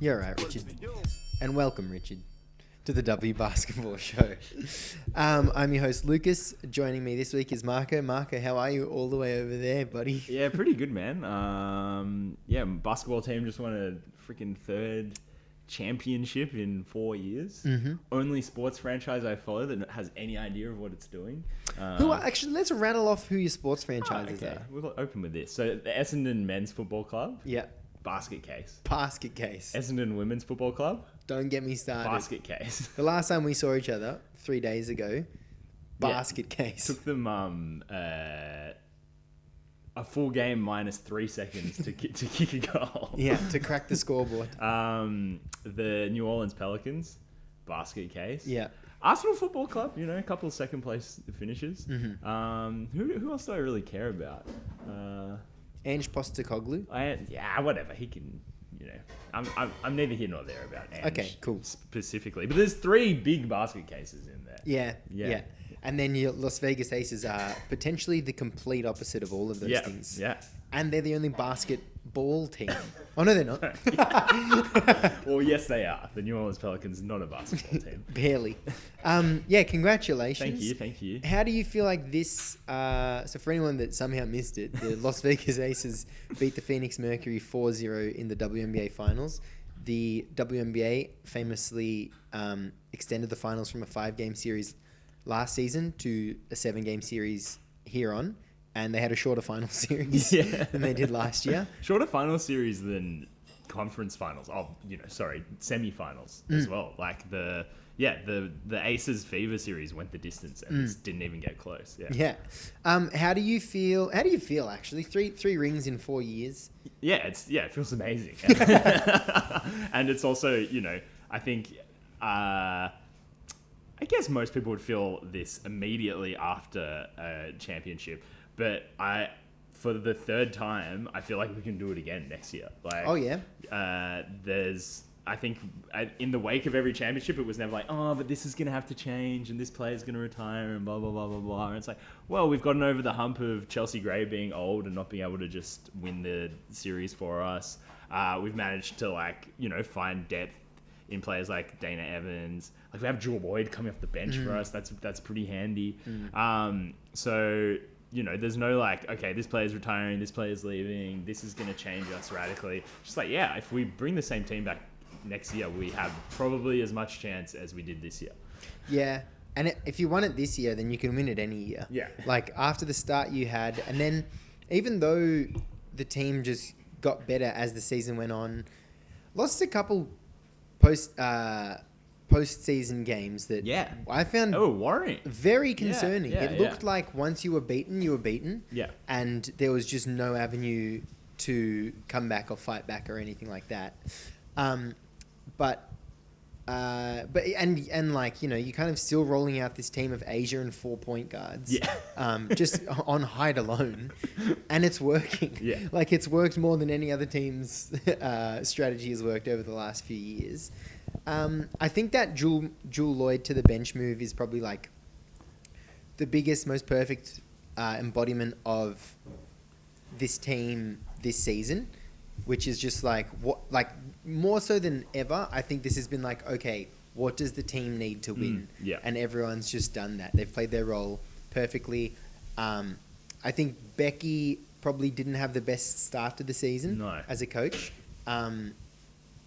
You're right, Richard. And welcome, Richard, to the W Basketball Show. I'm your host, Lucas. Joining me this week is Marco. Marco, how are you all the way over there, buddy? Yeah, pretty good, man. Basketball team just won a freaking third championship in 4 years. Mm-hmm. Only sports franchise I follow that has any idea of what it's doing. Let's rattle off who your sports franchises are. We'll open with this. So the Essendon Men's Football Club. Yeah. Basket case. Basket case. Essendon Women's Football Club. Don't get me started. Basket case. The last time we saw each other, 3 days ago, basket case. Took them a full game minus 3 seconds to kick a goal. Yeah, to crack the scoreboard. The New Orleans Pelicans, basket case. Yeah. Arsenal Football Club, a couple of second place finishes. Mm-hmm. Who else do I really care about? Ange Postecoglou. Whatever. He can, I'm neither here nor there about Ange. Okay, cool. Specifically. But there's 3 big basket cases in there. Yeah. And then your Las Vegas Aces are potentially the complete opposite of all of those things. Yeah. And they're the only basketball team. Oh, no, they're not. Well, yes, they are. The New Orleans Pelicans, not a basketball team. Barely. Congratulations. Thank you. How do you feel like this... so for anyone that somehow missed it, the Las Vegas Aces beat the Phoenix Mercury 4-0 in the WNBA Finals. The WNBA famously extended the finals from a 5-game series last season to a 7-game series here on. And they had a shorter final series than they did last year. Shorter final series than conference finals. Semi-finals as well. Like the Aces Fever series went the distance and didn't even get close. Yeah. How do you feel? Actually? Three rings in 4 years. It feels amazing. And it's also, I think I guess most people would feel this immediately after a championship. But for the third time, I feel like we can do it again next year. I think in the wake of every championship, it was never like, oh, but this is going to have to change and this player's going to retire and blah, blah, blah, blah, blah. And it's like, well, we've gotten over the hump of Chelsea Gray being old and not being able to just win the series for us. We've managed to find depth in players like Dana Evans. Like we have Jewel Boyd coming off the bench for us. That's pretty handy. There's no okay, this player's retiring, this player's leaving, this is going to change us radically. Just if we bring the same team back next year, we have probably as much chance as we did this year. Yeah. And if you won it this year, then you can win it any year. Yeah. After the start you had, and then even though the team just got better as the season went on, lost a couple post-season games that I found worrying. Very concerning. Yeah, it looked like once you were beaten, you were beaten. Yeah. And there was just no avenue to come back or fight back or anything like that. You're kind of still rolling out this team of Asia and 4-point guards. Yeah. Just on height alone. And it's working. Yeah. It's worked more than any other team's strategy has worked over the last few years. I think that Jewel Lloyd to the bench move is probably the biggest, most perfect embodiment of this team this season, which is just more so than ever. I think this has been okay, what does the team need to win? And everyone's just done that. They've played their role perfectly. I think Becky probably didn't have the best start to the season as a coach.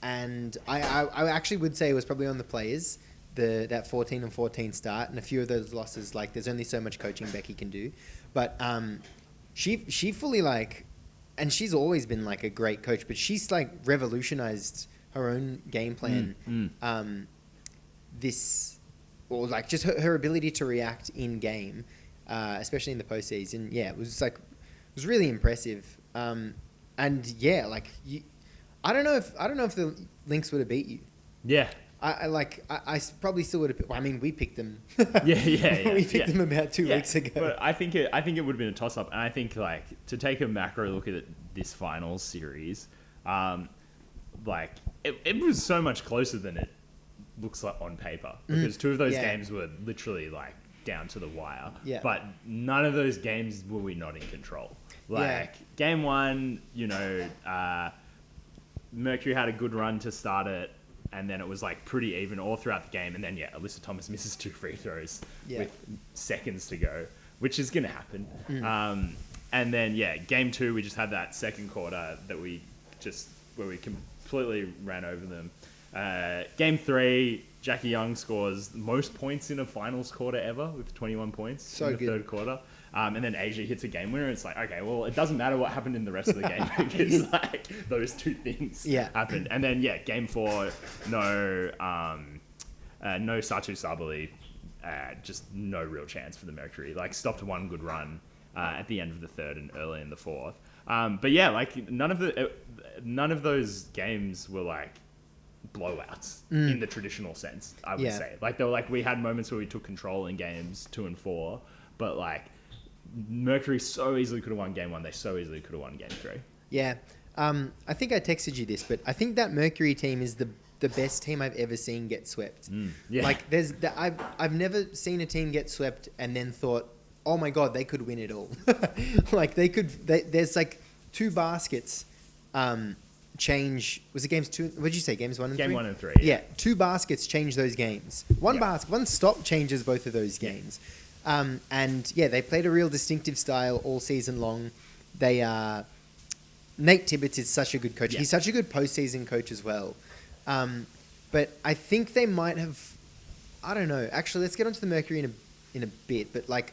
And I actually would say it was probably on the players, that 14-14 start, and a few of those losses. There's only so much coaching Becky can do, but she fully and she's always been a great coach, but she's revolutionized her own game plan. Just her ability to react in game, especially in the postseason. Yeah, it was really impressive. I don't know if the Lynx would have beat you. Yeah. I probably still would have. We picked them. Yeah. We picked them about 2 weeks ago. But I think it would have been a toss up, and I think to take a macro look at this finals series, it was so much closer than it looks like on paper, because 2 of those games were literally down to the wire. Yeah. But none of those games were we not in control. Game 1, Mercury had a good run to start it, and then it was like pretty even all throughout the game. And then Alyssa Thomas misses 2 free throws with seconds to go, which is going to happen. And then game 2, we just had that second quarter where we completely ran over them. Game 3, Jackie Young scores the most points in a finals quarter ever with 21 points in the third quarter. And then Asia hits a game winner. It's like, okay, well, it doesn't matter what happened in the rest of the game because like those 2 things happened. And then game 4, no Satu Sabali, just no real chance for the Mercury. Like stopped one good run at the end of the third and early in the fourth. But like none of those games were like blowouts in the traditional sense. I would say like they were like we had moments where we took control in games 2 and 4, but like. Mercury so easily could have won game 1. They so easily could have won game 3. Yeah. I think I texted you this, but I think that Mercury team is the best team I've ever seen get swept. Like I've never seen a team get swept and then thought, oh my God, they could win it all. Like there's like 2 baskets change. Was it games 2? What did you say? Games 1 and 3? Game 1 and 3. Yeah. 2 baskets change those games. One stop changes both of those games. And they played a real distinctive style all season long. Nate Tibbetts is such a good coach. He's such a good postseason coach as well. But I think they might have, I don't know. Actually, let's get onto the Mercury in a bit. But like,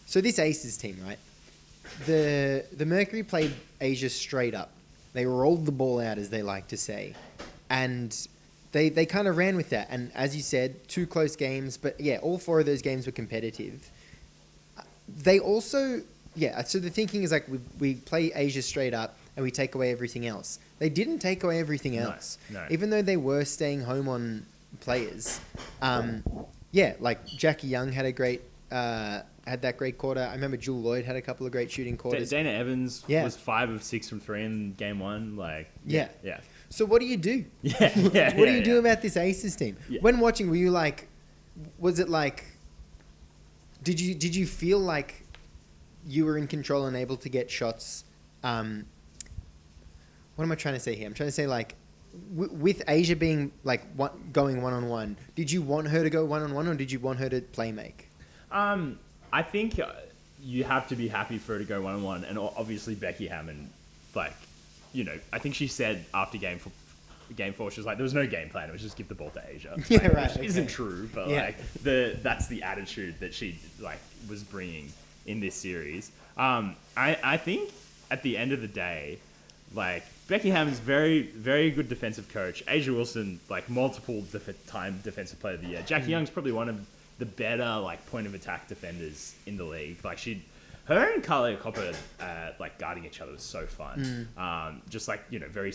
so this Aces team, right? The Mercury played Asia straight up. They rolled the ball out, as they like to say, and They kind of ran with that. And as you said, 2 close games. But all 4 of those games were competitive. They also, so the thinking is like we play Asia straight up and we take away everything else. They didn't take away everything else. No. Even though they were staying home on players. Like Jackie Young had had that great quarter. I remember Jewel Lloyd had a couple of great shooting quarters. Dana Evans was 5 of 6 from 3 in game 1. Like, yeah. So what do you do? What do you do about this Aces team? Yeah. When watching, were you like, was it like, did you feel like you were in control and able to get shots? What am I trying to say here? I'm trying to say like, with Asia being like going 1-on-1, did you want her to go 1-on-1 or did you want her to play make? I think you have to be happy for her to go 1-on-1, and obviously Becky Hammond, like. I think she said after game 4, she was like, there was no game plan. It was just give the ball to Asia. Which isn't true, but that's the attitude that she like was bringing in this series. I think at the end of the day, like Becky Hammond's very, very good defensive coach. Asia Wilson, like multiple time defensive player of the year. Jackie Young's probably one of the better like point of attack defenders in the league. Like her and Kalia Copper, like guarding each other was so fun. Just like very,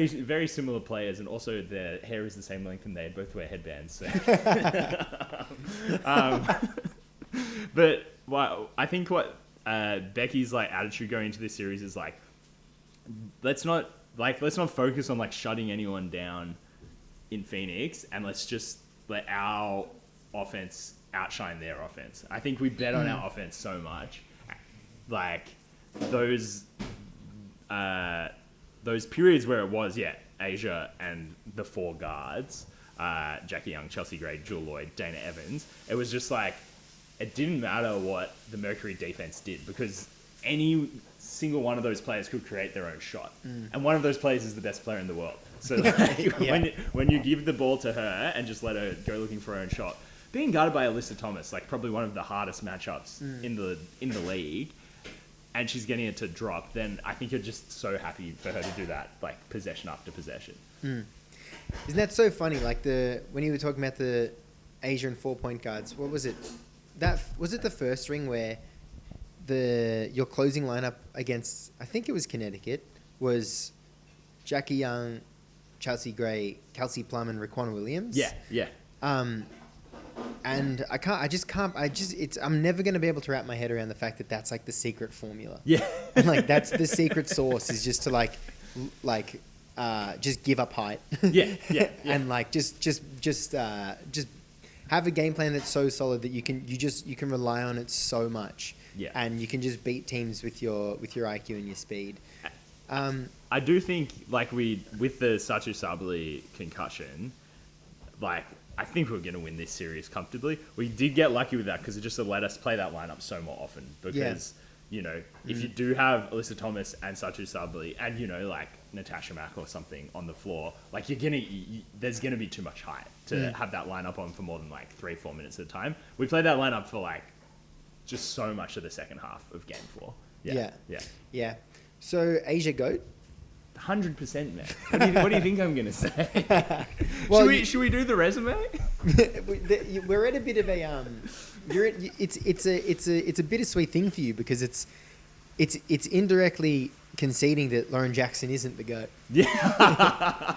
very similar players, and also their hair is the same length, and they both wear headbands. So. But I think what Becky's like attitude going into this series is like, let's not focus on like shutting anyone down in Phoenix, and let's just let our offense outshine their offense. I think we bet on our offense so much, like those periods where it was Asia and the 4 guards, Jackie Young, Chelsea Gray, Jewel Lloyd, Dana Evans. It was just like it didn't matter what the Mercury defense did because any single one of those players could create their own shot, and one of those players is the best player in the world. So like, when you give the ball to her and just let her go looking for her own shot. Being guarded by Alyssa Thomas, like probably one of the hardest matchups in the league, and she's getting it to drop, then I think you're just so happy for her to do that, like possession after possession. Isn't that so funny? Like when you were talking about the Asia and 4-point guards, what was it? Was it the first ring where your closing lineup against, I think it was Connecticut, was Jackie Young, Chelsea Gray, Kelsey Plum, and Raquan Williams? Yeah. And I'm never going to be able to wrap my head around the fact that that's like the secret formula. Yeah. And like that's the secret sauce is just to just give up height. Yeah. And like just have a game plan that's so solid that you can rely on it so much. Yeah. And you can just beat teams with your IQ and your speed. I do think, like, with the Sachu Sabali concussion, like, I think we're going to win this series comfortably. We did get lucky with that because it just let us play that lineup so more often. Because, you know, if you do have Alyssa Thomas and Sachu Sabali and, you know, like Natasha Mack or something on the floor, like, there's going to be too much height to have that lineup on for more than, like, 3-4 minutes at a time. We played that lineup for, like, just so much of the second half of game 4. Yeah. So, Asia GOAT? 100%, man. What do you think I'm going to say? Well, should we do the resume? We're at a bit of a it's a bittersweet thing for you because it's indirectly conceding that Lauren Jackson isn't the GOAT. Yeah.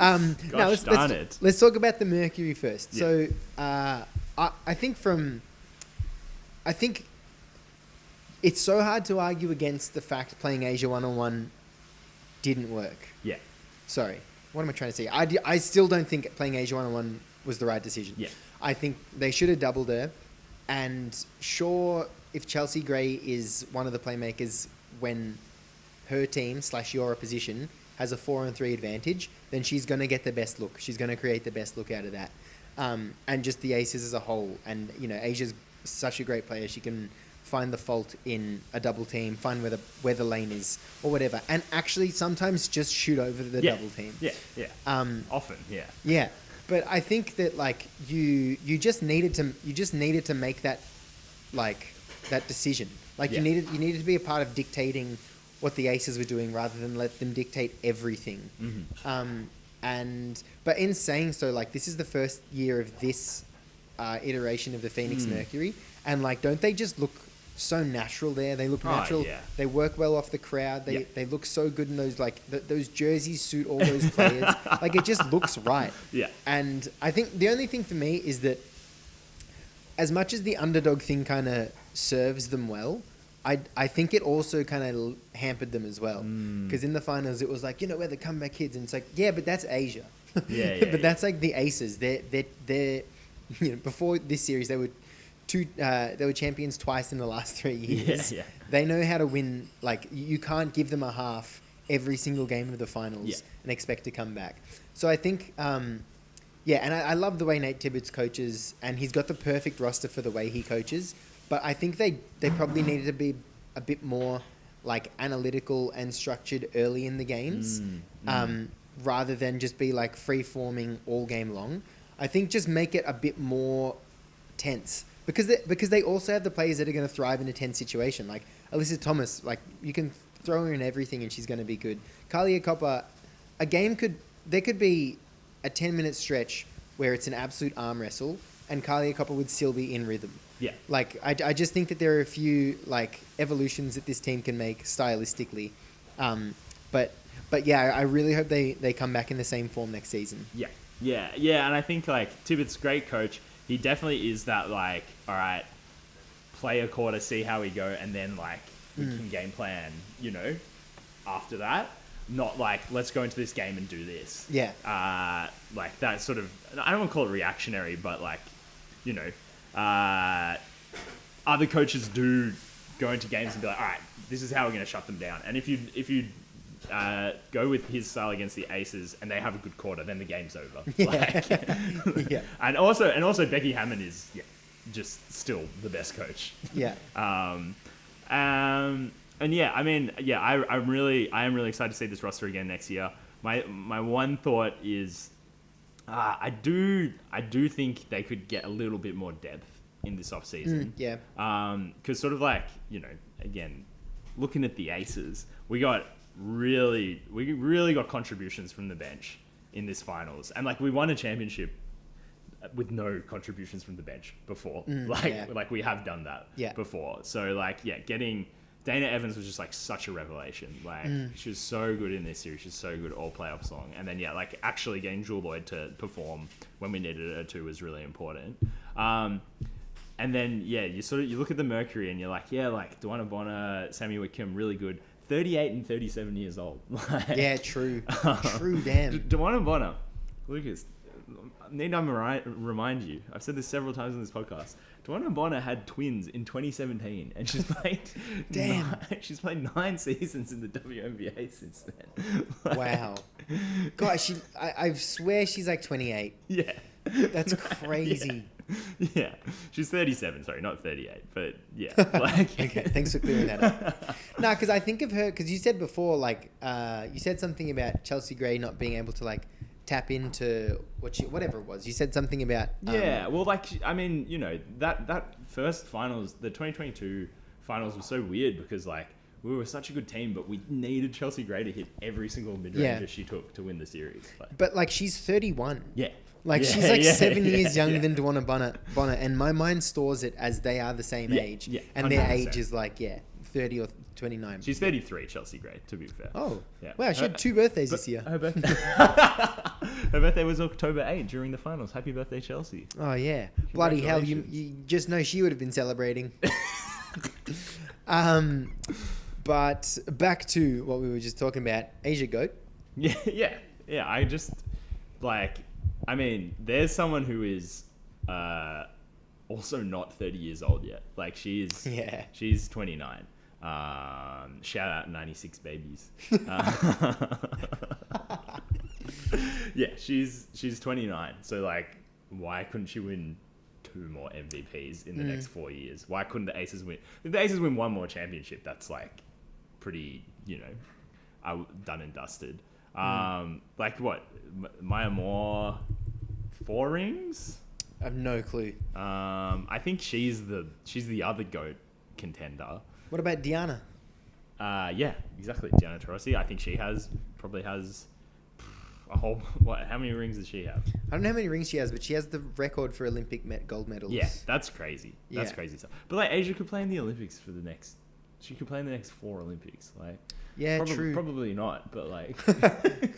Let's talk about the Mercury first. Yeah. So I think it's so hard to argue against the fact playing Asia 1-on-1 didn't work. Yeah. Sorry. What am I trying to say? I still don't think playing Asia 1-on-1 was the right decision. Yeah. I think they should have doubled her. And sure, if Chelsea Gray is one of the playmakers when her team / your opposition has a 4-on-3 advantage, then she's going to get the best look. She's going to create the best look out of that. And just the Aces as a whole. And, you know, Asia's such a great player. She can find the fault in a double team, find where the lane is or whatever. And actually sometimes just shoot over the double team. Yeah. Often, yeah. Yeah. But I think that like you just needed to make that like that decision. Like you needed to be a part of dictating what the Aces were doing rather than let them dictate everything. But in saying so, like this is the first year of this iteration of the Phoenix Mercury, and like don't they just look so natural there? They look natural. Yeah. They work well off the crowd. They look so good in those like those jerseys suit all those players. Like it just looks right. Yeah. And I think the only thing for me is that as much as the underdog thing kind of serves them well, I think it also kind of hampered them as well. Because in the finals it was like, you know, we're the comeback kids, and it's like, yeah, but that's Asia. But that's like the Aces. They're you know, before this series they were champions twice in the last 3 years. Yeah. They know how to win. Like you can't give them a half every single game of the finals and expect to come back. So I think, and I love the way Nate Tibbetts coaches, and he's got the perfect roster for the way he coaches. But I think they probably needed to be a bit more like analytical and structured early in the games, rather than just be like free forming all game long. I think just make it a bit more tense. Because they also have the players that are going to thrive in a tense situation. Like Alyssa Thomas, like you can throw her in everything and she's going to be good. Kalia Copper, there could be a 10-minute stretch where it's an absolute arm wrestle and Kalia Copper would still be in rhythm. Yeah. Like I just think that there are a few like evolutions that this team can make stylistically. But yeah, I really hope they come back in the same form next season. Yeah. And I think like Tibbetts, great coach. He definitely is that, like, all right, play a quarter, see how we go, and then, like, we can game plan, you know, after that. Not like, let's go into this game and do this. Yeah. Like, that sort of, I don't want to call it reactionary, but, like, you know, other coaches do go into games and be like, all right, this is how we're going to shut them down. And if you go with his style against the Aces and they have a good quarter, then the game's over. Yeah. And also Becky Hammond is just still the best coach. Yeah. And yeah, I mean, yeah, I am really excited to see this roster again next year. My one thought is I do think they could get a little bit more depth in this off season. Yeah. Because sort of like, you know, again, looking at the Aces, we really got contributions from the bench in this finals, and like we won a championship with no contributions from the bench before. Like we have done that before. So like getting Dana Evans was just like such a revelation. Like she was so good in this series. She's so good all playoffs long. And then like actually getting Jewel Lloyd to perform when we needed her to was really important. And then you look at the Mercury and you're like, like Duana Bonner, Sammy Whitcomb, really good. 38 and 37 years old. Yeah, true. True, damn. Duana Bonner, Lucas, need to remind you, I've said this several times on this podcast, Tawana Bonner had twins in 2017, and she's played she's played 9 seasons in the WNBA since then. Wow. God, I swear she's like 28. Yeah. That's crazy. Yeah. She's 37, sorry, not 38, but yeah. Like Okay, thanks for clearing that up. No, because I think of her, because you said before, like, you said something about Chelsea Gray not being able to, like, tap into whatever it was. You said something about... yeah, well, like, I mean, you know, that first finals, the 2022 finals was so weird because, like, we were such a good team, but we needed Chelsea Gray to hit every single mid-ranger she took to win the series. Like, but, like, she's 31. Yeah. Like, she's like 7 years younger than Tawana Bonner, and my mind stores it as they are the same age. Yeah, and their age is, like, 30 or 29. She's 33, Chelsea Gray, to be fair. Oh, yeah. Wow, she had 2 birthdays this year. Her birthday, her birthday was October 8 during the finals. Happy birthday, Chelsea. Oh, yeah. Bloody hell, you just know she would have been celebrating. But back to what we were just talking about, Asia Goat. Yeah. I just, like, I mean, there's someone who is also not 30 years old yet. Like, she's 29. Shout out 96 babies. Yeah, she's 29. So, like, why couldn't she win 2 more MVPs in the next 4 years? Why couldn't the Aces win? If the Aces win 1 more championship, that's, like, pretty, you know, done and dusted. Like, what? Maya Moore, 4 rings? I have no clue. I think she's the other GOAT contender. What about Diana? Yeah, exactly. Diana Taurasi. I think she probably has a whole... How many rings does she have? I don't know how many rings she has, but she has the record for Olympic gold medals. Yeah, that's crazy. That's crazy stuff. But, like, Asia could play in the Olympics for the next... She could play in the next 4 Olympics. Like, yeah, true. Probably not, but, like...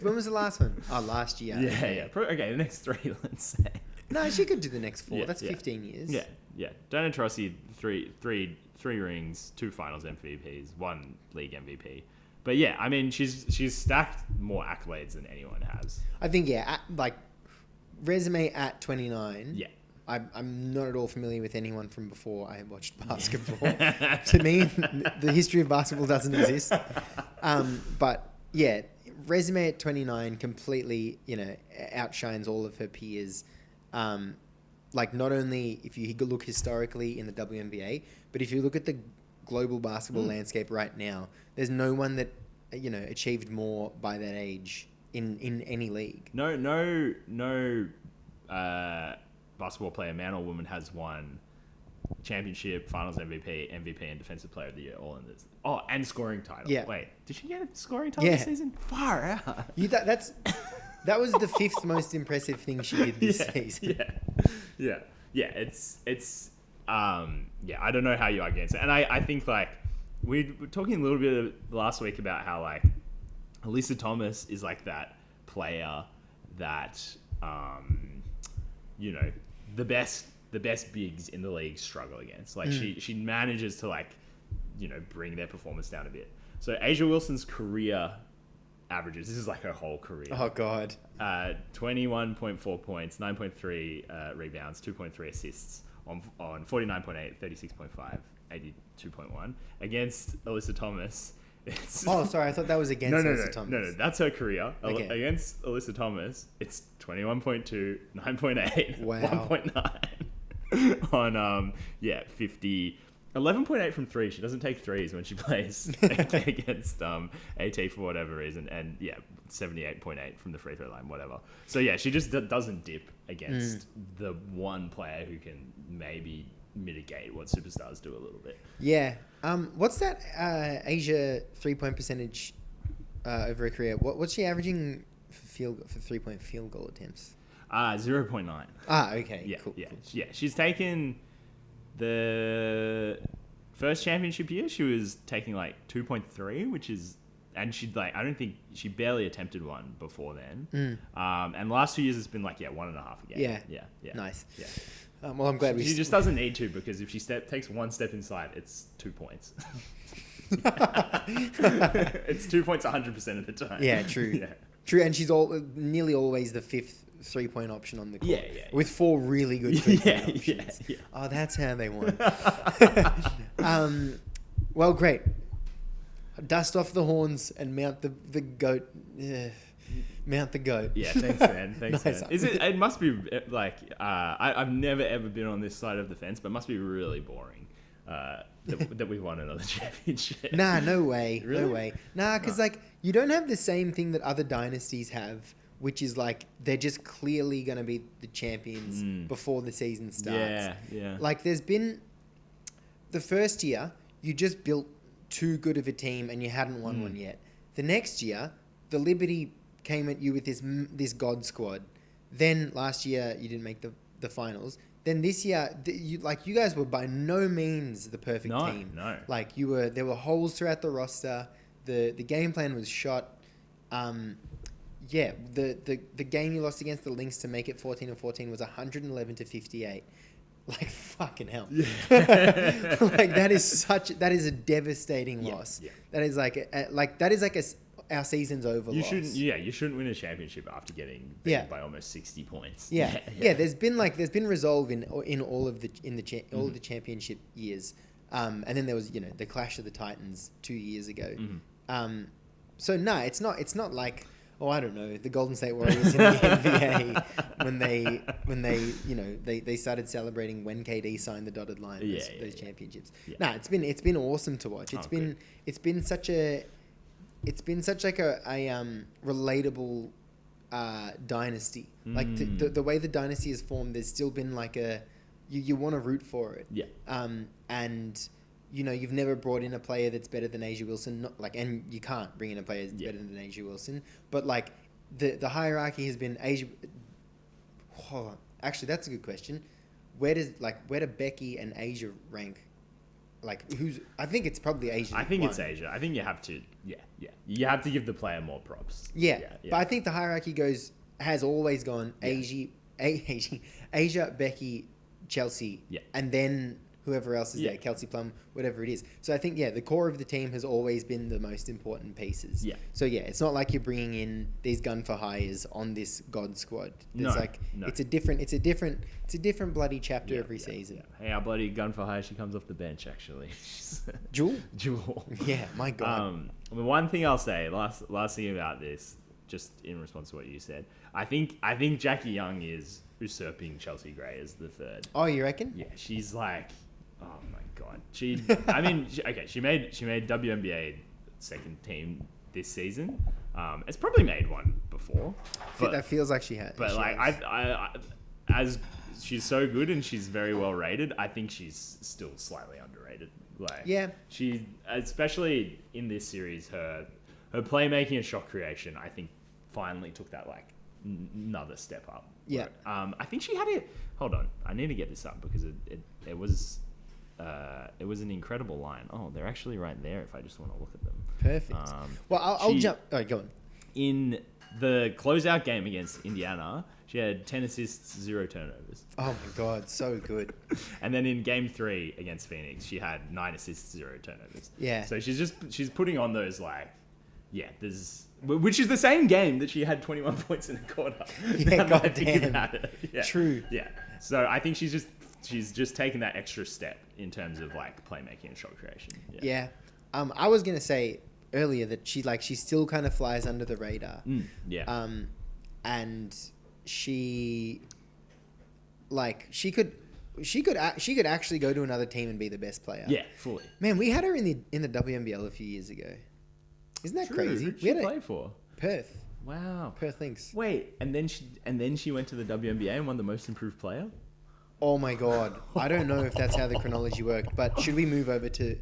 When was the last one? Oh, last year. Yeah. Okay, the next 3, let's say. No, she could do the next 4. Yeah, That's 15 years. Yeah. Diana Taurasi, 3 rings, 2 finals MVPs, 1 league MVP. But yeah, I mean, she's stacked more accolades than anyone has. I think, like, resume at 29. Yeah. I'm not at all familiar with anyone from before I watched basketball. To me, the history of basketball doesn't exist. But yeah, resume at 29 completely, you know, outshines all of her peers. Like, not only if you look historically in the WNBA, but if you look at the global basketball landscape right now, there's no one that, you know, achieved more by that age in any league. No basketball player, man or woman, has won championship, finals MVP, and defensive player of the year all in this. Oh, and scoring title. Yeah. Wait, did she get a scoring title this season? Far out. That was the 5th most impressive thing she did this season. Yeah. It's I don't know how you argue against it. And I think, like, we were talking a little bit last week about how, like, Alyssa Thomas is, like, that player that, you know, the best bigs in the league struggle against. Like, she manages to, like, you know, bring their performance down a bit. So Asia Wilson's career averages, this is like her whole career. Oh, God. 21.4 points, 9.3 rebounds, 2.3 assists on 49.8, 36.5, 82.1. Against Alyssa Thomas, it's... Oh, sorry, I thought that was against Alyssa Thomas. No, that's her career. Okay. Against Alyssa Thomas, it's 21.2, 9.8, wow. 1.9 on 50... 11.8 from 3. She doesn't take threes when she plays against AT for whatever reason. And 78.8 from the free throw line, whatever. So yeah, she just doesn't dip against the one player who can maybe mitigate what superstars do a little bit. Yeah. What's that Asia 3-point percentage over her career? What's she averaging for 3-point field goal attempts? 0.9. Okay. Yeah, cool. Yeah. She's taken... The first championship year, she was taking like 2.3, which is, and she'd like, I don't think she barely attempted one before then. And last 2 years it's been like 1.5 again. Yeah. Nice. Yeah. Well, I'm glad she just doesn't need to, because if she takes one step inside, it's 2 points. It's 2 points 100% of the time. Yeah, true. Yeah. True, and she's nearly always the 5th 3-point option on the court. Yeah. With 4 really good 3-point options. Yeah. Oh, that's how they won. Well, great. Dust off the horns and mount the goat. Mount the goat. Yeah, thanks, man. Thanks, Nice. man. It must be like I've never ever been on this side of the fence, but it must be really boring that we won another championship. Nah, no way. Really? No way. Nah, because like you don't have the same thing that other dynasties have, which is like they're just clearly going to be the champions before the season starts. Yeah. Like there's been the first year you just built too good of a team and you hadn't won one yet. The next year, the Liberty came at you with this god squad. Then last year you didn't make the finals. Then this year, you guys were by no means the perfect team. No. Like there were holes throughout the roster. The game plan was shot. The game you lost against the Lynx to make it 14-14 was 111-58. Like fucking hell. Yeah. Like that is a devastating loss. Yeah. That is our season's over. You shouldn't win a championship after getting beaten by almost 60 points. Yeah. There's been resolve in all of the championship years, and then there was the clash of the Titans 2 years ago. So no, it's not like I don't know, the Golden State Warriors in the NBA when they started celebrating when KD signed the dotted line those championships. Yeah. No, it's been awesome to watch. It's been such like a relatable dynasty. Like the way the dynasty is formed, there's still been like you want to root for it. Yeah. And you've never brought in a player that's better than Asia Wilson, and you can't bring in a player that's better than Asia Wilson. But like the hierarchy has been Asia. Hold on, actually, that's a good question. Where do Becky and Asia rank? Like I think it's probably Asia. I think it's Asia. I think you have to. Yeah. You have to give the player more props. Yeah. But I think the hierarchy has always gone Asia, Becky, Chelsea, and then whoever else is there, Kelsey Plum, whatever it is. So I think, the core of the team has always been the most important pieces. Yeah. So it's not like you're bringing in these gun for hires on this god squad. No. It's a different bloody chapter every season. Yeah. Hey, our bloody gun for hire, she comes off the bench actually. Jewel. Yeah, my God. The one thing I'll say, last thing about this, just in response to what you said, I think Jackie Young is usurping Chelsea Gray as the third. Oh, you reckon? Yeah, she's like, oh my God. She made WNBA second team this season. It's probably made one before. But that feels like she had. But as she's so good and she's very well rated, I think she's still slightly underrated. She, especially in this series, her playmaking and shot creation, I think finally took that another step up. Yeah. I think she had it. Hold on, I need to get this up because it was an incredible line. Oh, they're actually right there. If I just want to look at them. Perfect. I'll jump. Oh, go on. In the closeout game against Indiana, she had 10 assists, 0 turnovers. Oh my God, so good. And then in game 3 against Phoenix, she had 9 assists, 0 turnovers. Yeah. So she's putting on those which is the same game that she had 21 points in a quarter. Yeah, goddamn. Yeah. True. Yeah. So I think she's just taken that extra step in terms of playmaking and shot creation. Yeah. I was gonna say earlier that she still kind of flies under the radar. Yeah. And she could actually go to another team and be the best player. Yeah, fully. Man, we had her in the WNBL a few years ago. Isn't that crazy? Who did she play for? Perth. Wow. Perth Lynx. Wait, and then she went to the WNBA and won the most improved player? Oh my God. I don't know if that's how the chronology worked, but should we move over to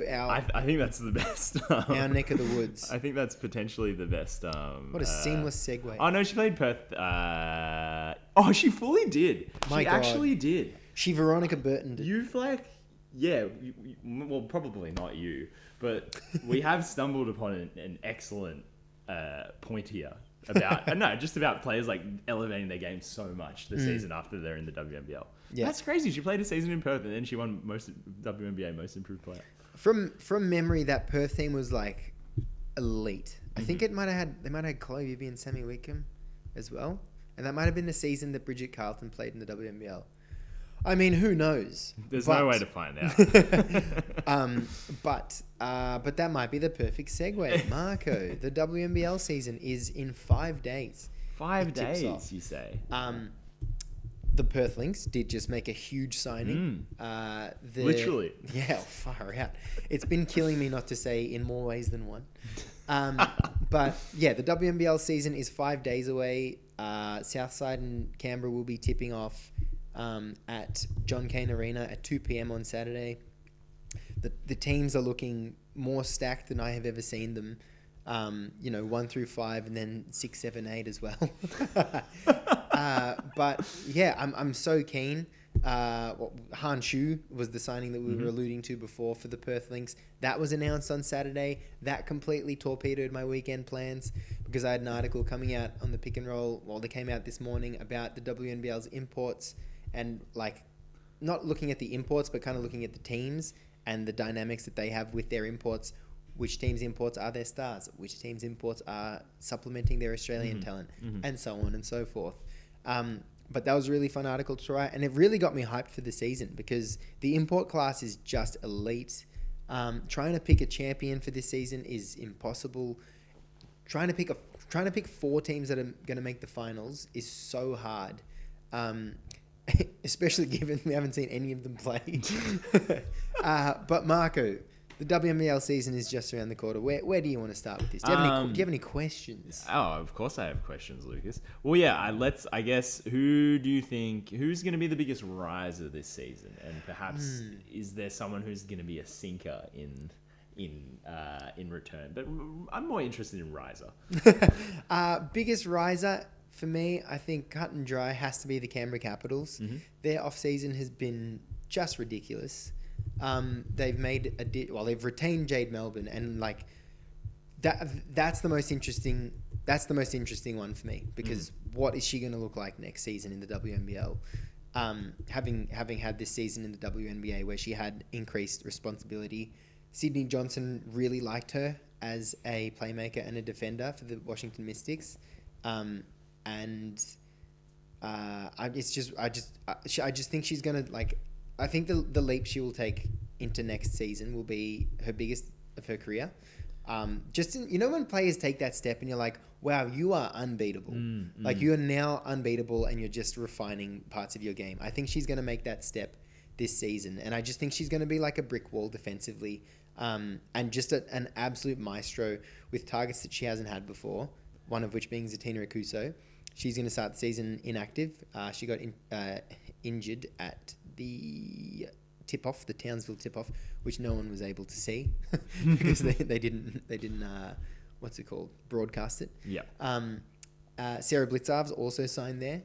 our... I think that's the best. Our neck of the woods. I think that's potentially the best. What a seamless segue. Oh, no, she played Perth. She fully did. She actually did. She Veronica Burton did. You've well, probably not you, but we have stumbled upon an excellent point here about just about players elevating their game so much the season after they're in the WNBL. Yeah. That's crazy. She played a season in Perth and then she won WNBA most improved player. From memory, that Perth team was elite. I think they might have had Chloe Vivian, Sammy Wickham as well. And that might have been the season that Bridget Carlton played in the WNBL. I mean, who knows? There's no way to find out. But that might be the perfect segue. Marco, the WNBL season is in 5 days. 5 days, you say? The Perth Lynx did just make a huge signing. Literally. Yeah, far out. It's been killing me not to say in more ways than one. But yeah, the WNBL season is 5 days away. Southside and Canberra will be tipping off at John Cain Arena at 2 p.m. on Saturday. The teams are looking more stacked than I have ever seen them. 1 through 5 and then 6, 7, 8 as well. But yeah, I'm so keen. Han Shu was the signing that we were alluding to before for the Perth Lynx. That was announced on Saturday. That completely torpedoed my weekend plans because I had an article coming out on the Pick and Roll. Well, they came out this morning about the WNBL's imports and like not looking at the imports, but kind of looking at the teams and the dynamics that they have with their imports. Which teams' imports are their stars? Which teams' imports are supplementing their Australian talent? And so on and so forth. But that was a really fun article to write. And it really got me hyped for the season because the import class is just elite. Trying to pick a champion for this season is impossible. Trying to pick 4 teams that are going to make the finals is so hard. Especially given we haven't seen any of them play. But Marco, the WNBL season is just around the corner. Where do you want to start with this? Do you have any questions? Oh, of course I have questions, Lucas. Well, yeah, I guess, who's going to be the biggest riser this season? And perhaps, is there someone who's going to be a sinker in return? But I'm more interested in riser. Biggest riser for me, I think cut and dry has to be the Canberra Capitals. Their off-season has been just ridiculous. They've made they've retained Jade Melbourne, and like that's the most interesting one for me because what is she going to look like next season in the WNBL? Having had this season in the WNBA where she had increased responsibility, Sydney Johnson really liked her as a playmaker and a defender for the Washington Mystics, I just think she's gonna like. I think the leap she will take into next season will be her biggest of her career. When players take that step and you're like, wow, you are unbeatable. Like you are now unbeatable and you're just refining parts of your game. I think she's going to make that step this season. And I just think she's going to be like a brick wall defensively. And just an absolute maestro with targets that she hasn't had before. One of which being Zatina Akuso. She's going to start the season inactive. She got injured at the Townsville tip-off, which no one was able to see because they didn't broadcast it. Yeah. Sarah Blitzarv's also signed there.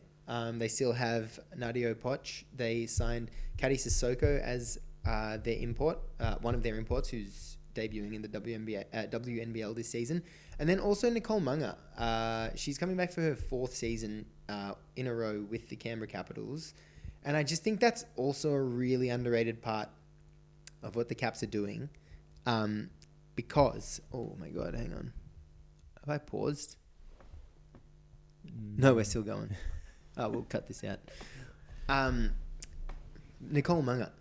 They still have Nadia Poch. They signed Cathy Sissoko as their import, one of their imports who's debuting in the WNBL this season. And then also Nicole Munger. She's coming back for her 4th season in a row with the Canberra Capitals. And I just think that's also a really underrated part of what the Caps are doing. Because, oh my God, hang on. Have I paused? No, we're still going. We'll cut this out. Nicole Munger.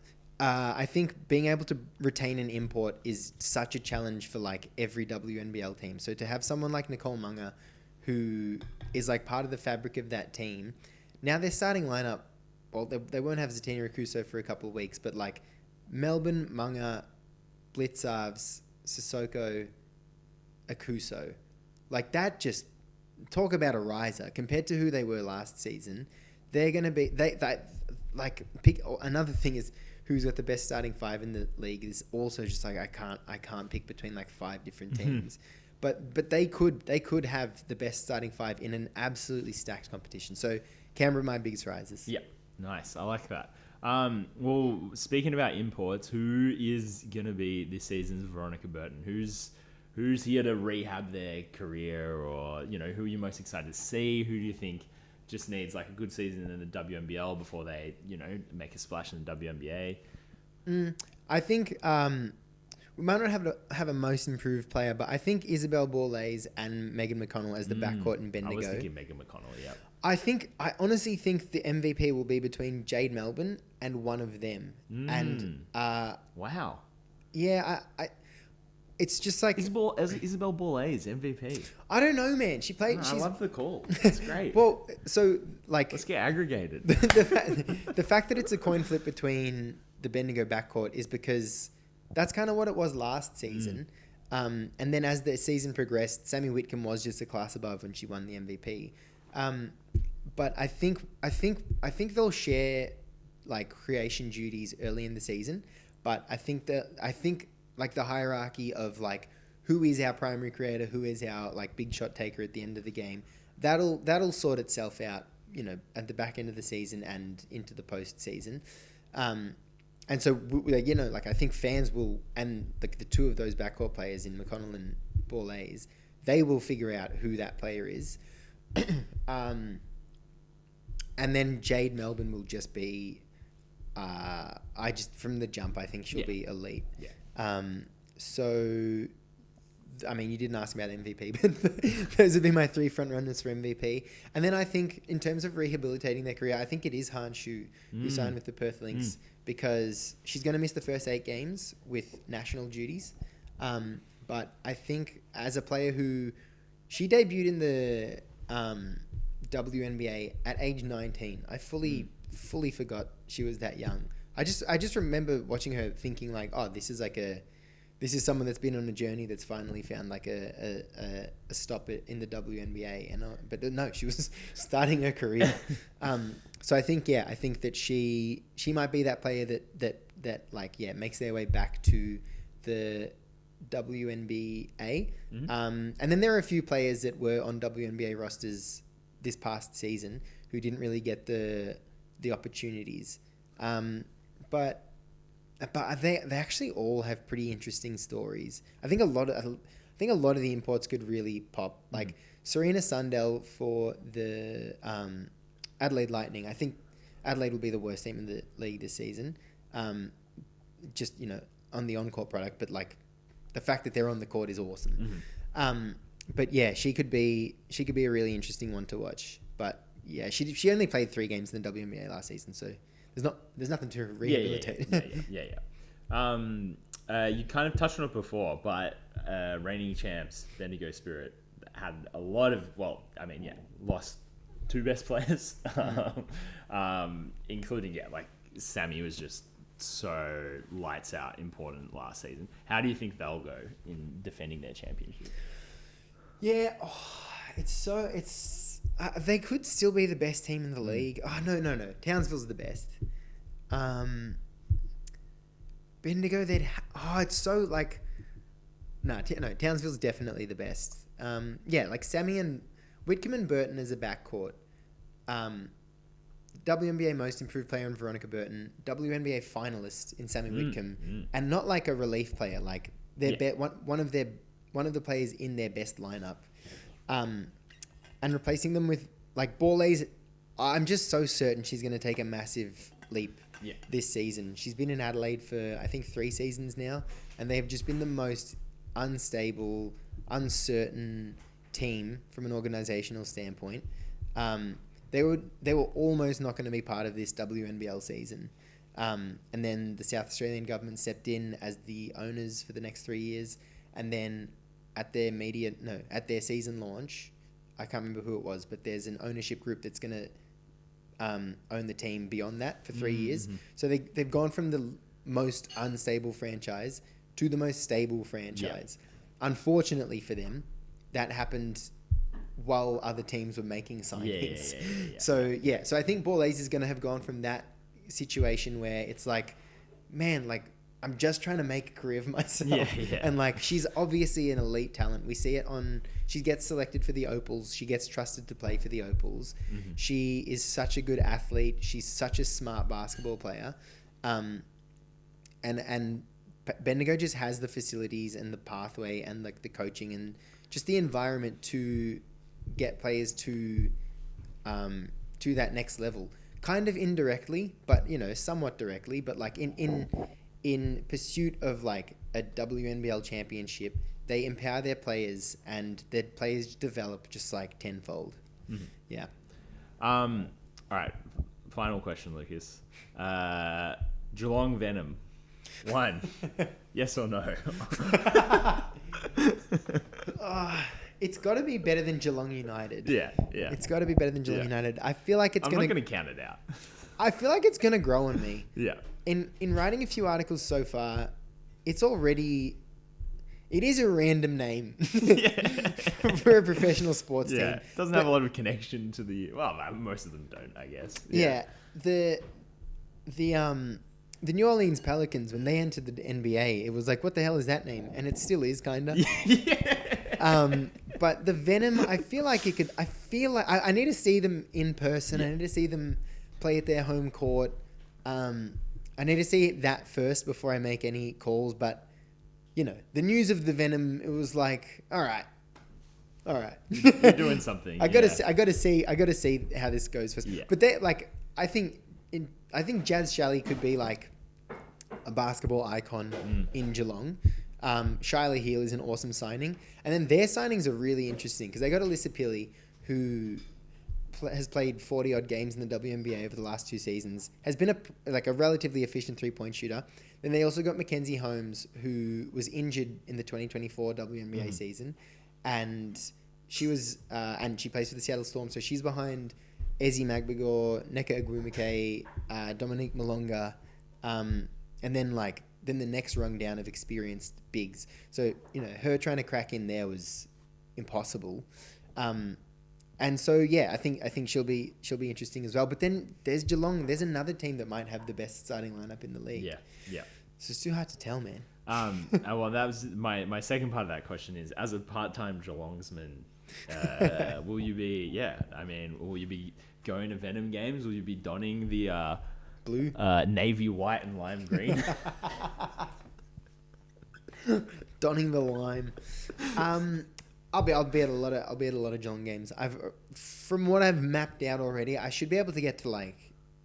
I think being able to retain an import is such a challenge for like every WNBL team. So to have someone like Nicole Munger, who is like part of the fabric of that team, now their starting lineup, well, they won't have Zatina Akuso for a couple of weeks, but like Melbourne, Munger, Blitzarves, Sissoko, Akuso, like that just talk about a riser compared to who they were last season. They're going to be pick. Another thing is who's got the best starting 5 in the league is also just like I can't pick between like 5 different teams. But they could have the best starting 5 in an absolutely stacked competition. So Canberra, my biggest risers. Yeah. Nice. I like that. Well, speaking about imports, who is going to be this season's Veronica Burton? Who's here to rehab their career, or, who are you most excited to see? Who do you think just needs like a good season in the WNBL before they, make a splash in the WNBA? I think we might not have a most improved player, but I think Isabel Borlase and Megan McConnell as the backcourt in Bendigo. I was thinking Megan McConnell, yeah. I honestly think the MVP will be between Jade Melbourne and one of them. And Wow. yeah, it's just like Isabel Boulais, MVP. I don't know, man. She played. I love the call. It's great. Well, so like let's get aggregated. the fact that it's a coin flip between the Bendigo backcourt is because that's kind of what it was last season. And then as the season progressed, Sammy Whitcomb was just a class above when she won the MVP. But I think they'll share like creation duties early in the season. But I think like the hierarchy of like who is our primary creator, who is our like big shot taker at the end of the game, that'll sort itself out, you know, at the back end of the season and into the postseason. And so, you know, like I think fans will, and the two of those backcourt players in McConnell and Boulais, they will figure out who that player is. And then Jade Melbourne will just be, from the jump, I think she'll be elite. Yeah. So, I mean, you didn't ask me about MVP, but those would be my 3 front runners for MVP. And then I think in terms of rehabilitating their career, I think it is Han Shu who signed with the Perth Lynx because she's going to miss the first 8 games with national duties. But I think as a player she debuted in the WNBA at age 19. I fully forgot she was that young. I just remember watching her thinking like, oh, this is someone that's been on a journey that's finally found like a stop in the WNBA. But no, she was starting her career. So I think that she might be that player that like makes their way back to the WNBA. And then there are a few players that were on WNBA rosters this past season who didn't really get the opportunities. But they actually all have pretty interesting stories. I think a lot of the imports could really pop. Like Serena Sundell for the Adelaide Lightning. I think Adelaide will be the worst team in the league this season. Just, you know, on the on-court product, but like the fact that they're on the court is awesome. But yeah, she could be a really interesting one to watch. But yeah, she only played 3 games in the WNBA last season, so there's nothing to rehabilitate. You kind of touched on it before, but reigning champs Bendigo Spirit had a lot of lost 2 best players, including like Sammy was just so lights out important last season. How do you think they'll go in defending their championship? Yeah, they could still be the best team in the league. Oh, no. Townsville's the best. Bendigo, it's so like... No, Townsville's definitely the best. Like Sammy and Whitcomb and Burton as a backcourt. WNBA Most Improved Player in Veronica Burton. WNBA finalist in Sammy Whitcomb. And not like a relief player, like one of the players in their best lineup. And replacing them with like Boulais, I'm just so certain she's going to take a massive leap this season. She's been in Adelaide for I think 3 seasons now, and they have just been the most unstable, uncertain team from an organizational standpoint. They were almost not going to be part of this WNBL season, and then the South Australian government stepped in as the owners for the next 3 years, and then at their season launch, I can't remember who it was, but there's an ownership group that's going to own the team beyond that for 3 years. So they've gone from the most unstable franchise to the most stable franchise. Unfortunately for them, that happened while other teams were making signings. So I think Boulais is going to have gone from that situation where it's like, man, like I'm just trying to make a career for myself. And like, she's obviously an elite talent. We see it she gets selected for the Opals. She gets trusted to play for the Opals. She is such a good athlete. She's such a smart basketball player. And Bendigo just has the facilities and the pathway and like the coaching and just the environment to get players to that next level. Kind of indirectly, but you know, somewhat directly, but like in pursuit of like a WNBL championship, they empower their players and their players develop just like tenfold. All right. Final question, Lucas. Geelong Venom. 1. Yes or no? It's got to be better than Geelong United. Yeah. It's got to be better than Geelong United. I feel like it's I'm not going to count it out. I feel like it's gonna grow on me. Yeah. In writing a few articles so far, it is a random name for a professional sports team. Yeah, doesn't have a lot of connection to the... Well, most of them don't, I guess. Yeah. The New Orleans Pelicans, when they entered the NBA, it was like, what the hell is that name? And it still is, kind of. But the Venom, I feel like I need to see them in person. I need to see them play at their home court. I need to see that first before I make any calls. But, the news of the Venom, it was like, all right. You're doing something. I gotta see how this goes first. Yeah. But they I think Jazz Shalley could be like a basketball icon in Geelong. Shyla Heal is an awesome signing, and then their signings are really interesting because they got Alyssa Pilley, who has played 40 odd games in the WNBA over the last 2 seasons, has been a relatively efficient 3-point shooter. Then they also got Mackenzie Holmes, who was injured in the 2024 WNBA season, and she was and she plays for the Seattle Storm, so she's behind Ezi Magbagor, Nneka Agwumike, Dominique Malonga, and then the next rung down of experienced bigs. So her trying to crack in there was impossible. And so I think she'll be interesting as well. But then there's Geelong. There's another team that might have the best starting lineup in the league. Yeah. So it's too hard to tell, man. Well, that was my second part of that question is, as a part-time Geelongsman, will you be? Will you be going to Venom games? Will you be donning the blue, navy white and lime green? Donning the lime. I'll be at a lot of Geelong games. From what I've mapped out already, I should be able to get to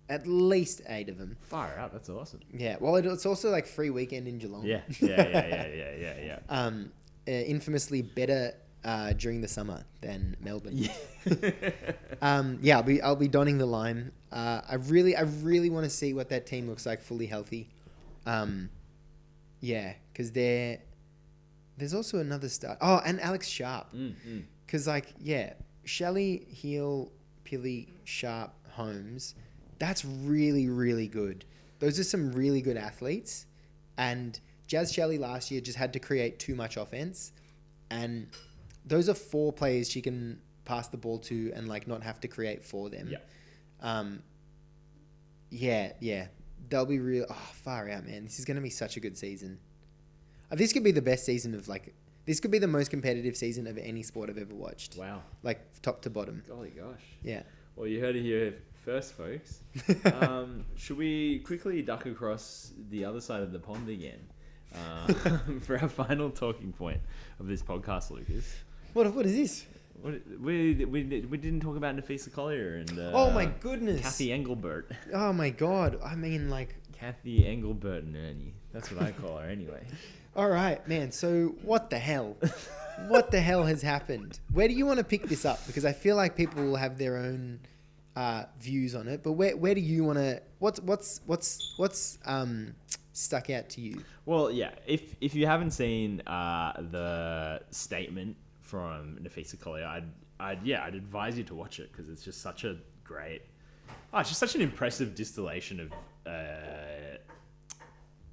at least 8 of them. Far out, that's awesome. Yeah, well, it's also free weekend in Geelong. Yeah. Infamously better during the summer than Melbourne. Yeah. I'll be donning the lime. I really want to see what that team looks like fully healthy. Because there's also another star. Oh, and Alex Sharp. Because Shelley, Heal, Pilley, Sharp, Holmes. That's really, really good. Those are some really good athletes. And Jazz Shelley last year just had to create too much offense. And those are 4 players she can pass the ball to and not have to create for them. Yeah. They'll be real. Oh, far out, man. This is going to be such a good season. This could be the best season of this could be the most competitive season of any sport I've ever watched. Wow. Top to bottom. Golly gosh. Yeah. Well, you heard it here first, folks. Should we quickly duck across the other side of the pond again for our final talking point of this podcast, Lucas? What is this? We didn't talk about Napheesa Collier and oh my goodness, Cathy Engelbert. Oh my god, I mean Cathy Engelbert and Ernie. That's what I call her anyway. All right, man. So what the hell? What the hell has happened? Where do you want to pick this up? Because I feel like people will have their own views on it. But where do you want to? What's stuck out to you? Well, yeah. If you haven't seen the statement from Napheesa Collier, I'd advise you to watch it because it's just such a great. It's just such an impressive distillation of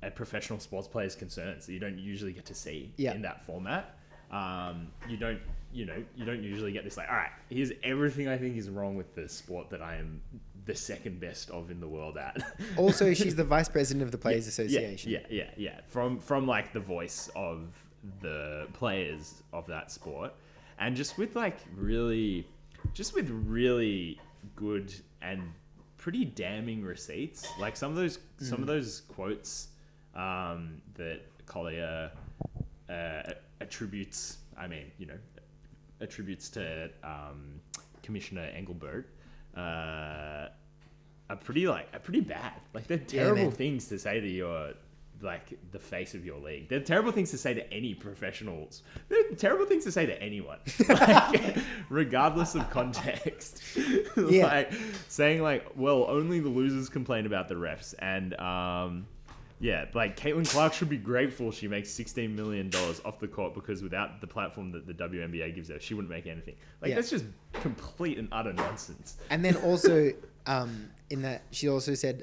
a professional sports player's concerns that you don't usually get to see in that format. You don't usually get this all right, here's everything I think is wrong with the sport that I am the second best of in the world at. Also, she's the vice president of the Players Association. Yeah. From the voice of the players of that sport, and just with really good and pretty damning receipts. Some of those quotes that Collier attributes to Commissioner Engelbert are pretty bad. They're terrible things to say to like the face of your league. They're terrible things to say to any professionals. They're terrible things to say to anyone, like, regardless of context. Yeah. Like saying like, well, only the losers complain about the refs, and yeah, like Caitlin Clark should be grateful she makes $16 million off the court, because without the platform that the WNBA gives her, she wouldn't make anything. Like, that's just complete and utter nonsense. And then also, in that, she also said,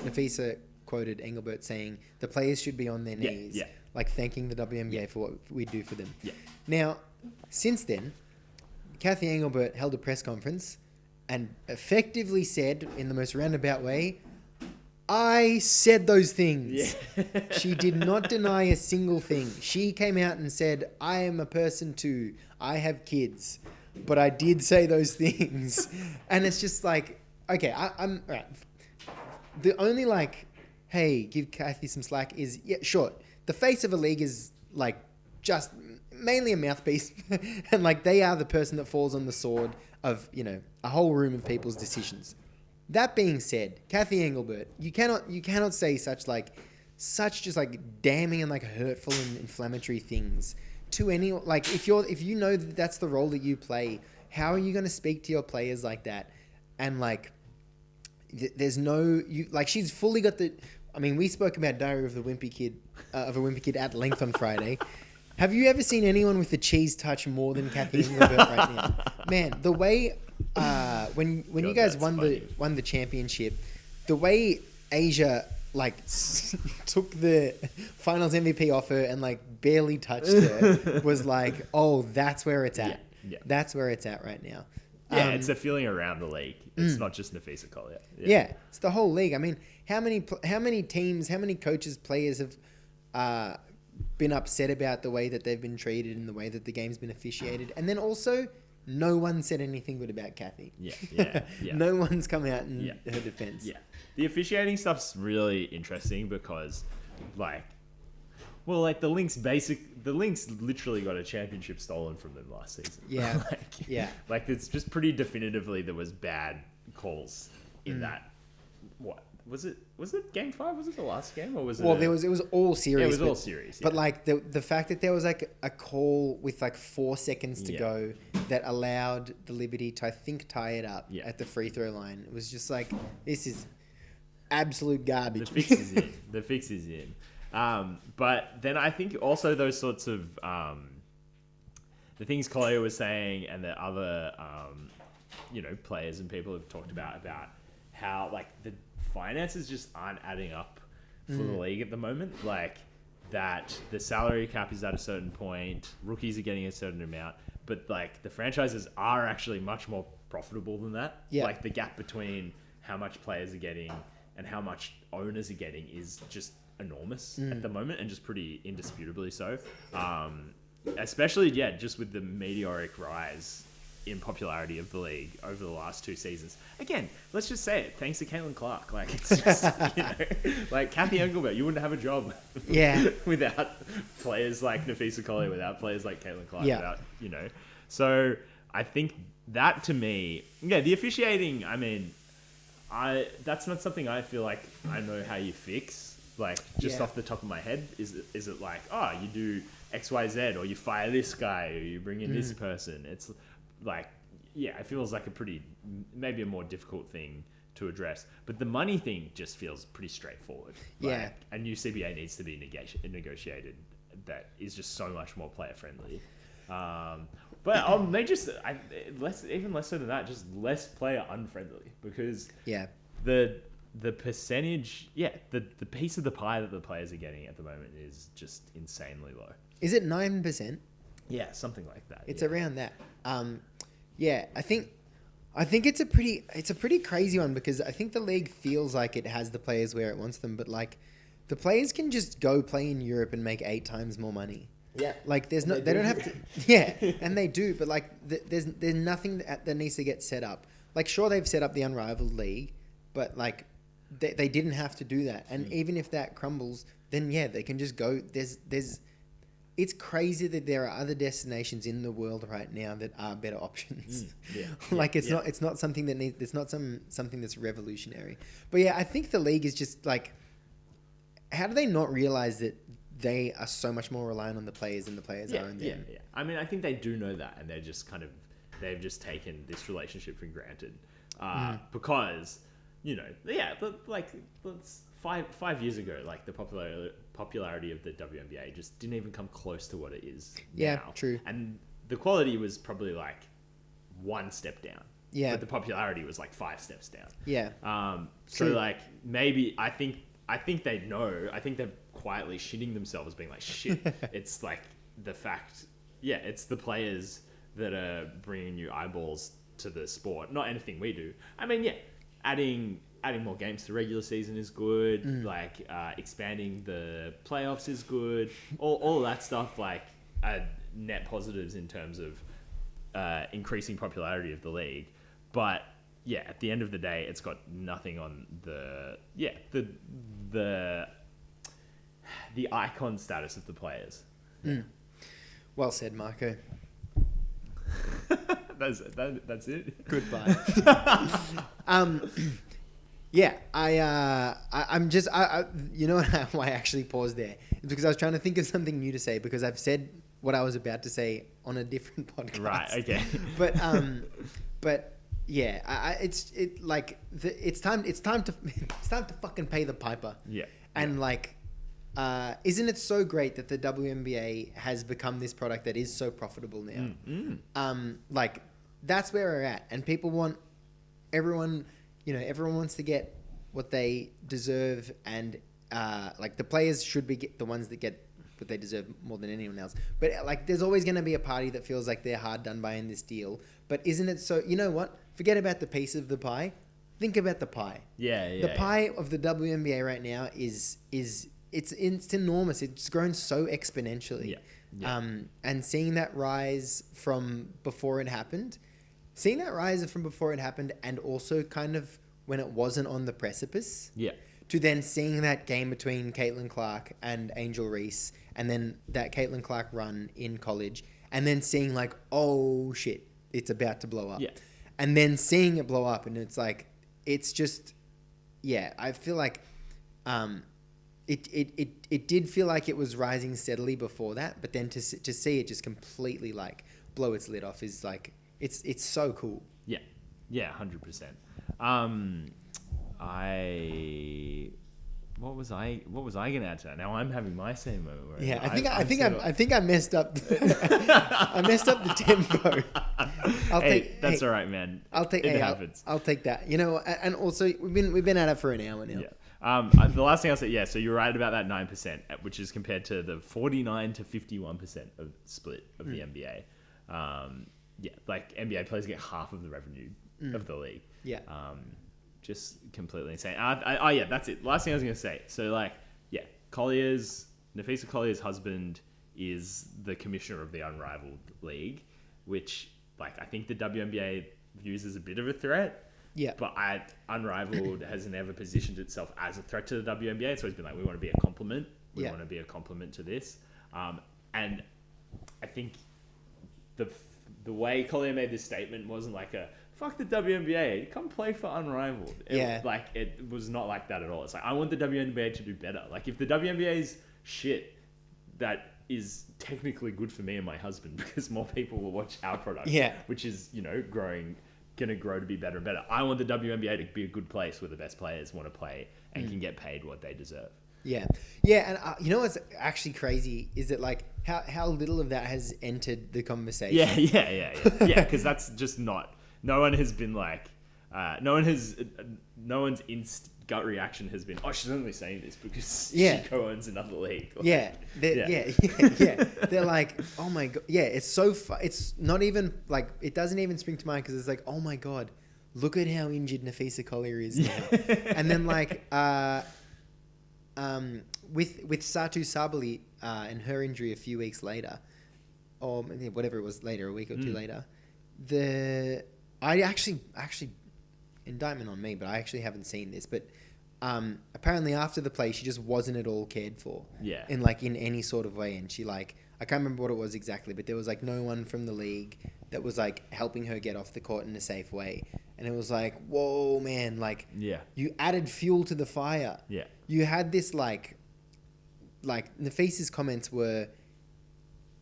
Napheesa quoted Engelbert saying, the players should be on their knees, like thanking the WNBA for what we do for them. Yeah. Now, since then, Cathy Engelbert held a press conference and effectively said, in the most roundabout way, I said those things. Yeah. She did not deny a single thing. She came out and said, I am a person too. I have kids. But I did say those things. And it's just like, okay, I'm all right. The only like, hey, give Cathy some slack is, yeah, sure. The face of a league is like just mainly a mouthpiece. And like they are the person that falls on the sword of, you know, a whole room of people's decisions. That being said, Cathy Engelbert, you cannot say such just like damning and like hurtful and inflammatory things to any, like if you know that that's the role that you play, how are you going to speak to your players like that? And like there's no, you like, she's fully got the, I mean, we spoke about Diary of a Wimpy Kid at length on Friday. Have you ever seen anyone with the cheese touch more than Cathy Engelbert right now? Man, the way when God, you guys won the championship, the way Asia like took the finals MVP off her and like barely touched her was like, oh, that's where it's at. Yeah. That's where it's at right now. Yeah, it's a feeling around the league. It's not just Napheesa Collier. Yeah, it's the whole league. I mean, how many teams, how many coaches, players have been upset about the way that they've been treated and the way that the game's been officiated? And then also, no one said anything good about Cathy. Yeah. No one's come out in her defense. Yeah. The officiating stuff's really interesting because, like, well, like the Lynx literally got a championship stolen from them last season. Yeah. Like it's just pretty definitively there was bad calls in that. What was it? Was it game 5? Was it the last game, or was it? Well, it was all series. Yeah, it was all series. Yeah. But like the fact that there was like a call with like 4 seconds to go that allowed the Liberty to, I think, tie it up at the free throw line. It was just like, this is absolute garbage. The fix is in. The fix is in. But then I think also those sorts of the things Collier was saying and the other players and people have talked about how like the finances just aren't adding up for the league at the moment. Like that the salary cap is at a certain point, rookies are getting a certain amount, but like the franchises are actually much more profitable than that. Yeah. Like the gap between how much players are getting and how much owners are getting is just enormous at the moment, and just pretty indisputably so. Especially, just with the meteoric rise in popularity of the league over the last 2 seasons. Again, let's just say it, thanks to Caitlin Clark. Like, it's just, like Cathy Engelbert, you wouldn't have a job without players like Napheesa Collier, without players like Caitlin Clark, without, So I think that, to me, the officiating, I mean, that's not something I feel like I know how you fix. Like, just off the top of my head, is it like, oh, you do X, Y, Z, or you fire this guy, or you bring in this person? It's like, it feels like maybe a more difficult thing to address. But the money thing just feels pretty straightforward. Like, a new CBA needs to be negotiated that is just so much more player friendly. But they just, even less so than that, just less player unfriendly, because the percentage, the piece of the pie that the players are getting at the moment is just insanely low. Is it 9%? Yeah, something like that. It's around that. I think it's a pretty crazy one, because I think the league feels like it has the players where it wants them, but like the players can just go play in Europe and make 8 times more money. Yeah, like they don't have to. Yeah, and they do, but like there's nothing that needs to get set up. Like, sure, they've set up the Unrivaled League, but like they didn't have to do that. And even if that crumbles, then they can just go. It's crazy that there are other destinations in the world right now that are better options. It's not something that needs. It's not something that's revolutionary. But I think the league is just like, how do they not realize that they are so much more reliant on the players than the players are on them? Yeah. I mean, I think they do know that, and they're just they've just taken this relationship for granted, because, let's 5 years ago, like the popularity of the WNBA just didn't even come close to what it is Yeah, now. true. And the quality was probably like one step down. Yeah. But the popularity was like 5 steps down. Yeah. So True. like maybe I think they know. I think they're quietly shitting themselves, being like, shit. It's like the fact. Yeah, it's the players that are bringing you eyeballs to the sport, not anything we do. I mean, yeah, adding more games to regular season is good. Like expanding the playoffs is good. All of that stuff like are net positives in terms of increasing popularity of the league. But yeah, at the end of the day, it's got nothing on the icon status of the players. Well said, Marco. That's it. Goodbye. Yeah, I'm just, you know why I actually paused there? It's because I was trying to think of something new to say, because I've said what I was about to say on a different podcast. Right. Okay. But yeah, it's time to fucking pay the piper. Yeah. And like, isn't it so great that the WNBA has become this product that is so profitable now? Like, that's where we're at, and everyone wants to get what they deserve, and like the players should be the ones that get what they deserve more than anyone else. But like, there's always going to be a party that feels like they're hard done by in this deal. But isn't it so? You know what? Forget about the piece of the pie. Think about the pie. Yeah. The pie of the WNBA right now is it's enormous. It's grown so exponentially. Yeah. And seeing that rise from before it happened, and also kind of when it wasn't on the precipice. Yeah. To then seeing that game between Caitlin Clark and Angel Reese, and then that Caitlin Clark run in college, and then seeing like, oh shit, it's about to blow up. Yeah. And then seeing it blow up, and it's like, it's just, yeah, I feel like it did feel like it was rising steadily before that, but then to see it just completely like blow its lid off is like, it's so cool. Yeah. 100%. What was I gonna add to that? Now I'm having my same moment. Where I think I messed up. I messed up the tempo. That's all right, man. It happens. I'll take that. You know, and also we've been at it for an hour now. Yeah. The last thing I'll say, yeah. So you're right about that 9%, which is compared to the 49 to 51% of split of the NBA. Yeah, like NBA players get half of the revenue of the league. Yeah. Just completely insane. Yeah, that's it. Last thing I was going to say. So, like, yeah, Napheesa Collier's husband is the commissioner of the Unrivaled League, which, like, I think the WNBA views as a bit of a threat. Yeah. But Unrivaled has never positioned itself as a threat to the WNBA. It's always been like, we want to be a complement. We want to be a complement to this. And I think the way Collier made this statement wasn't like a, fuck the WNBA, come play for Unrivaled. It was not like that at all. It's like, I want the WNBA to do better. Like, if the WNBA's shit, that is technically good for me and my husband, because more people will watch our product, which is, gonna grow to be better and better. I want the WNBA to be a good place where the best players want to play and can get paid what they deserve. Yeah, and you know what's actually crazy is that like how little of that has entered the conversation. Yeah, because that's just not. No one has been like, no one's gut reaction has been, oh, she's only saying this because she co-owns another league. Like, They're like, oh my god, it's so it's not even like, it doesn't even spring to mind, because it's like, oh my god, look at how injured Napheesa Collier is now. And then like with Satu Sabali and her injury a few weeks later, or whatever it was later, a week or two later, I actually indictment on me, but I actually haven't seen this, but apparently after the play she just wasn't at all cared for in any sort of way, and she like, I can't remember what it was exactly, but there was like no one from the league that was like helping her get off the court in a safe way, and it was like, whoa man, like you added fuel to the fire. You had this like like Napheesa's comments were,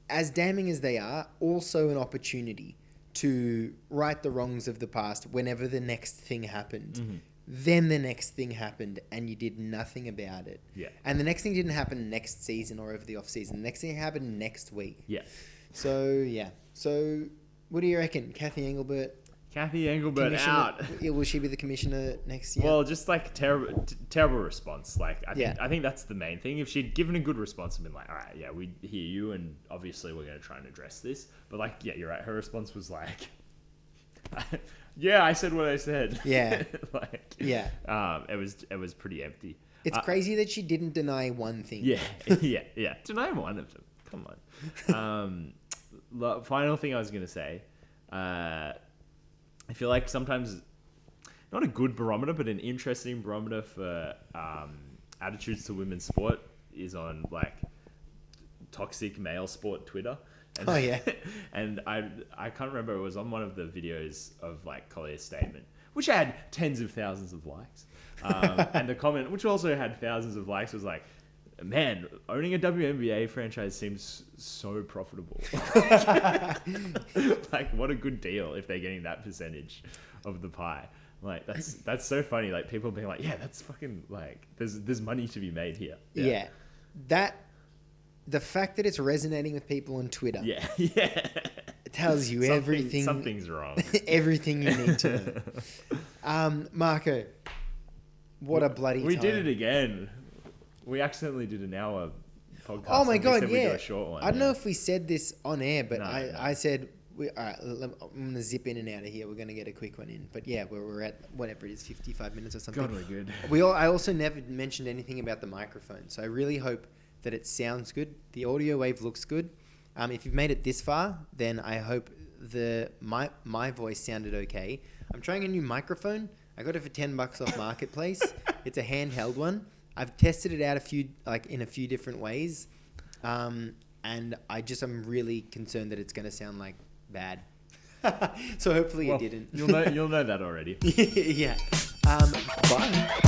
as damning as they are, also an opportunity to right the wrongs of the past whenever the next thing happened. Mm-hmm. Then the next thing happened and you did nothing about it. Yeah. And the next thing didn't happen next season or over the off season. The next thing happened next week. Yeah. So, yeah. So, what do you reckon? Cathy Engelbert? Cathy Engelbert out. Will she be the commissioner next year? Well, just like terrible response. Like I think that's the main thing. If she'd given a good response and been like, all right, yeah, we hear you, and obviously we're going to try and address this. But like, yeah, you're right. Her response was like, yeah, I said what I said. Yeah. Like, yeah. It was pretty empty. It's crazy that she didn't deny one thing. Yeah, yeah. Deny one of them. Come on. Final thing I was going to say. I feel like sometimes, not a good barometer, but an interesting barometer for attitudes to women's sport is on like toxic male sport Twitter. And, oh yeah. And I can't remember, it was on one of the videos of like Collier's statement, which had tens of thousands of likes. And the comment, which also had thousands of likes, was like, man, owning a WNBA franchise seems so profitable. Like, what a good deal if they're getting that percentage of the pie. Like, that's so funny. Like, people being like, yeah, that's fucking, like, there's money to be made here. Yeah. The fact that it's resonating with people on Twitter. Yeah. Tells you everything. Something's wrong. Everything you need to know. Marco, what a bloody We time. did it again. We accidentally did an hour podcast. Oh my God, we yeah. do a short one, I don't know if we said this on air, but No. I said, all right, I'm going to zip in and out of here. We're going to get a quick one in. But yeah, we're at whatever it is, 55 minutes or something. God, we're good. I also never mentioned anything about the microphone. So I really hope that it sounds good. The audio wave looks good. If you've made it this far, then I hope my voice sounded okay. I'm trying a new microphone. I got it for $10 off Marketplace. It's a handheld one. I've tested it out in a few different ways, and I'm really concerned that it's going to sound like bad. So hopefully it didn't. You'll know that already. Yeah. Bye.